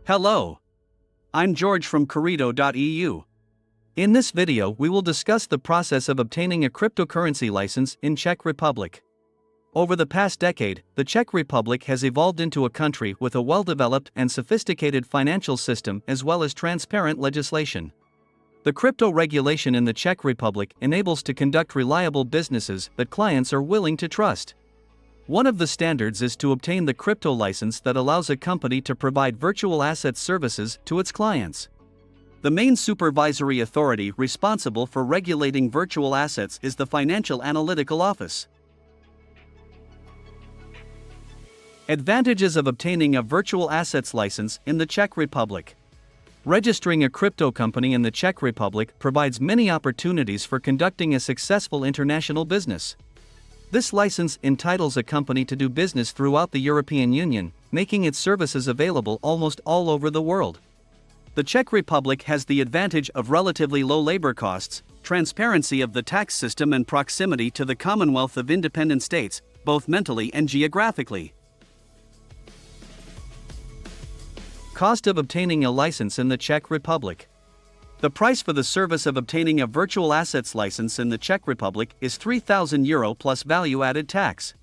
Hello. I'm George from Corrido.eu. In this video we will discuss the process of obtaining a cryptocurrency license in Czech Republic. Over the past decade, the Czech Republic has evolved into a country with a well-developed and sophisticated financial system as well as transparent legislation. The crypto regulation in the Czech Republic enables to conduct reliable businesses that clients are willing to trust. One of the standards is to obtain the crypto license that allows a company to provide virtual asset services to its clients. The main supervisory authority responsible for regulating virtual assets is the Financial Analytical Office. Advantages of obtaining a virtual assets license in the Czech Republic. Registering a crypto company in the Czech Republic provides many opportunities for conducting a successful international business. This license entitles a company to do business throughout the European Union, making its services available almost all over the world. The Czech Republic has the advantage of relatively low labor costs, transparency of the tax system, and proximity to the Commonwealth of Independent States, both mentally and geographically. Cost of obtaining a license in the Czech Republic. The price for the service of obtaining a virtual assets license in the Czech Republic is €3,000 plus value-added tax.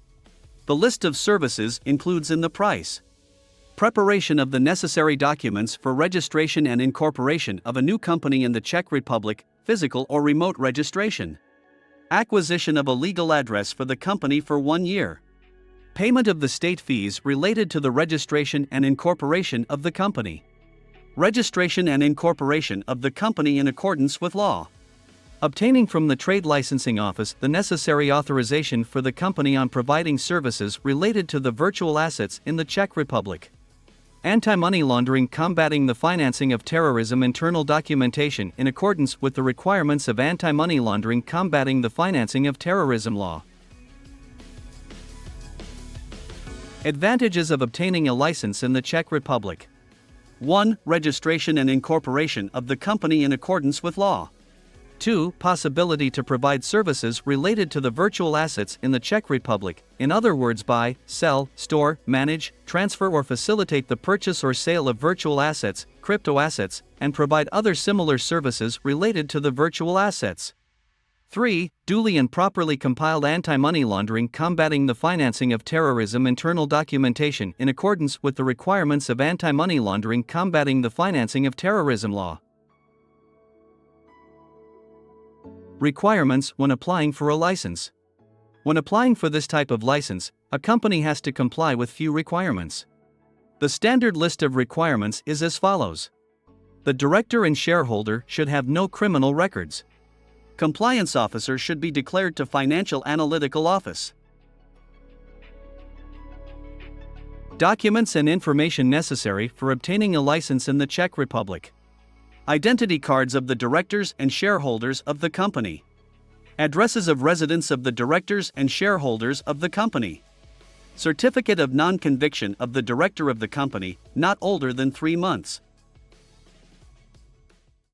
The list of services includes in the price: preparation of the necessary documents for registration and incorporation of a new company in the Czech Republic, physical or remote registration, acquisition of a legal address for the company for 1 year, payment of the state fees related to the registration and incorporation of the company, registration and incorporation of the company in accordance with law, obtaining from the Trade Licensing Office the necessary authorization for the company on providing services related to the virtual assets in the Czech Republic, anti-money laundering, combating the financing of terrorism, internal documentation in accordance with the requirements of anti-money laundering, combating the financing of terrorism law. Advantages of obtaining a license in the Czech Republic. 1. Registration and incorporation of the company in accordance with law. 2. Possibility to provide services related to the virtual assets in the Czech Republic, in other words buy, sell, store, manage, transfer or facilitate the purchase or sale of virtual assets, crypto assets, and provide other similar services related to the virtual assets. 3. Duly and properly compiled anti-money laundering, combating the financing of terrorism, internal documentation in accordance with the requirements of anti-money laundering, combating the financing of terrorism law. Requirements when applying for a license. When applying for this type of license, a company has to comply with few requirements. The standard list of requirements is as follows. The director and shareholder should have no criminal records. Compliance officer should be declared to Financial Analytical Office. Documents and information necessary for obtaining a license in the Czech Republic. Identity cards of the directors and shareholders of the company. Addresses of residence of the directors and shareholders of the company. Certificate of non-conviction of the director of the company, not older than 3 months.